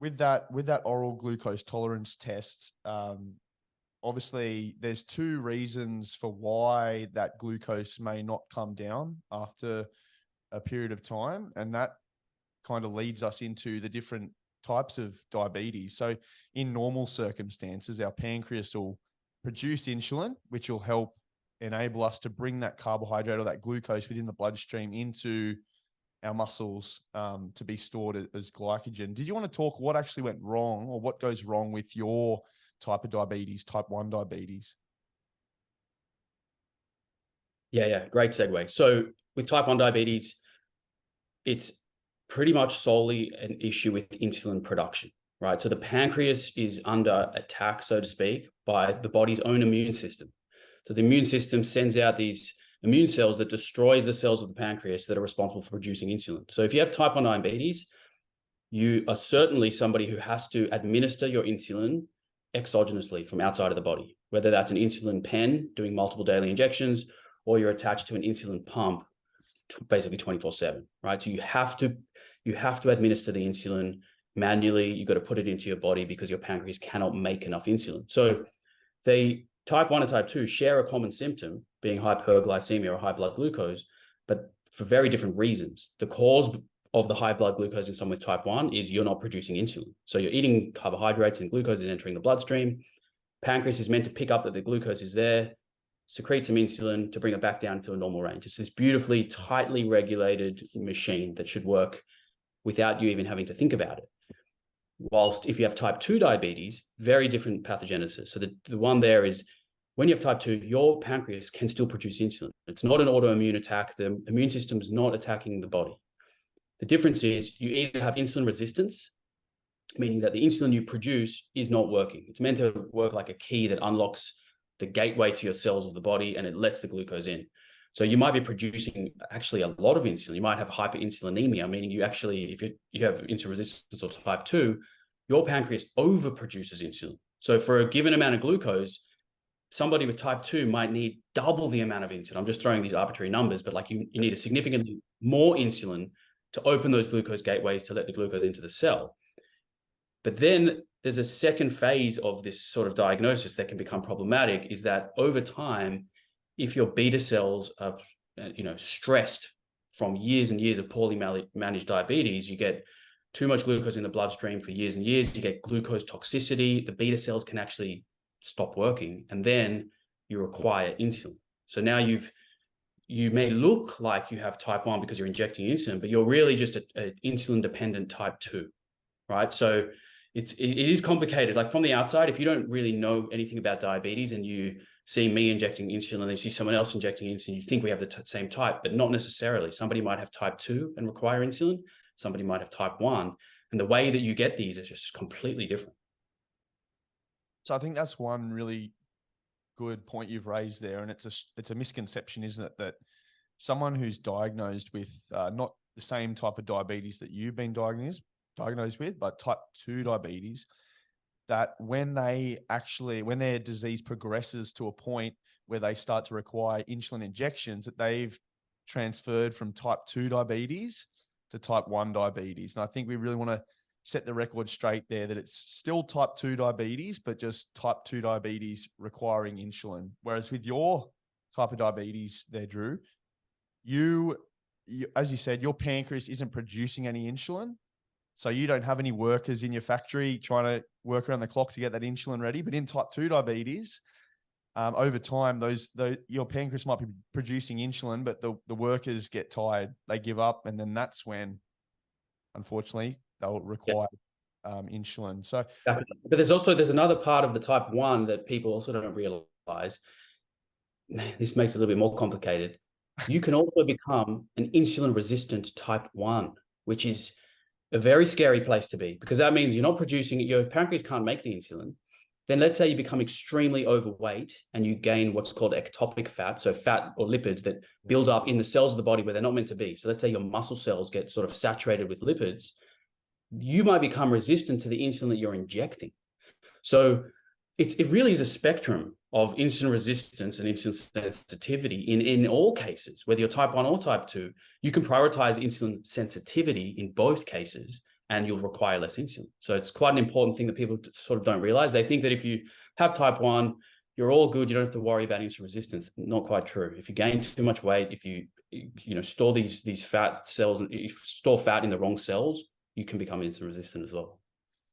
with that oral glucose tolerance test, obviously there's two reasons for why that glucose may not come down after a period of time. And that kind of leads us into the different types of diabetes. So in normal circumstances, our pancreas will produce insulin, which will help enable us to bring that carbohydrate or that glucose within the bloodstream into our muscles to be stored as glycogen. Did you want to talk what actually went wrong, or what goes wrong with your type of diabetes, type 1 diabetes? Yeah, great segue. So with type 1 diabetes, it's pretty much solely an issue with insulin production, right? So the pancreas is under attack, so to speak, by the body's own immune system. So the immune system sends out these immune cells that destroys the cells of the pancreas that are responsible for producing insulin. So if you have type 1 diabetes, you are certainly somebody who has to administer your insulin exogenously from outside of the body, whether that's an insulin pen doing multiple daily injections, or you're attached to an insulin pump basically 24/7, right? So you have to administer the insulin manually. You've got to put it into your body because your pancreas cannot make enough insulin. So they type 1 and type 2 share a common symptom, being hyperglycemia or high blood glucose, but for very different reasons. The cause of the high blood glucose in someone with type 1 is you're not producing insulin. So you're eating carbohydrates and glucose is entering the bloodstream. Pancreas is meant to pick up that the glucose is there, secrete some insulin to bring it back down to a normal range. It's this beautifully, tightly regulated machine that should work without you even having to think about it. Whilst if you have type 2 diabetes, very different pathogenesis. So the one there is when you have type 2, your pancreas can still produce insulin. It's not an autoimmune attack. The immune system is not attacking the body. The difference is you either have insulin resistance, meaning that the insulin you produce is not working. It's meant to work like a key that unlocks the gateway to your cells of the body and it lets the glucose in. So you might be producing actually a lot of insulin. You might have hyperinsulinemia, meaning you actually, if you have insulin resistance or type 2, your pancreas overproduces insulin. So for a given amount of glucose, somebody with type 2 might need double the amount of insulin. I'm just throwing these arbitrary numbers, but like you need a significantly more insulin to open those glucose gateways to let the glucose into the cell. But then there's a second phase of this sort of diagnosis that can become problematic, is that over time, if your beta cells are stressed from years and years of poorly managed diabetes, you get too much glucose in the bloodstream for years and years, you get glucose toxicity, the beta cells can actually stop working, and then you require insulin. So now you may look like you have type 1 because you're injecting insulin, but you're really just an insulin-dependent type 2, right? So it is complicated. Like from the outside, if you don't really know anything about diabetes and you see me injecting insulin and you see someone else injecting insulin, you think we have the same type, but not necessarily. Somebody might have type 2 and require insulin. Somebody might have type 1. And the way that you get these is just completely different. So I think that's one really good point you've raised there. And it's a misconception, isn't it? That someone who's diagnosed with not the same type of diabetes that you've been diagnosed with, but type 2 diabetes, that when their disease progresses to a point where they start to require insulin injections, that they've transferred from type 2 diabetes to type 1 diabetes. And I think we really want to set the record straight there that it's still type 2 diabetes, but just type 2 diabetes requiring insulin. Whereas with your type of diabetes there, Drew, you as you said, your pancreas isn't producing any insulin. So you don't have any workers in your factory trying to work around the clock to get that insulin ready. But in type 2 diabetes, over time, your pancreas might be producing insulin, but the workers get tired, they give up, and then that's when, unfortunately, they'll require insulin. So, but there's another part of the type 1 that people also don't realize. This makes it a little bit more complicated. You can also become an insulin-resistant type 1, which is a very scary place to be, because that means you're not producing it. Your pancreas can't make the insulin. Then let's say you become extremely overweight and you gain what's called ectopic fat, so fat or lipids that build up in the cells of the body where they're not meant to be. So let's say your muscle cells get sort of saturated with lipids. You might become resistant to the insulin that you're injecting. So it really is a spectrum of insulin resistance and insulin sensitivity in all cases, whether you're type 1 or type 2. You can prioritize insulin sensitivity in both cases and you'll require less insulin. So it's quite an important thing that people sort of don't realize. They think that if you have type 1, you're all good. You don't have to worry about insulin resistance. Not quite true. If you gain too much weight, if you store these fat cells, and if you store fat in the wrong cells, you can become insulin resistant as well.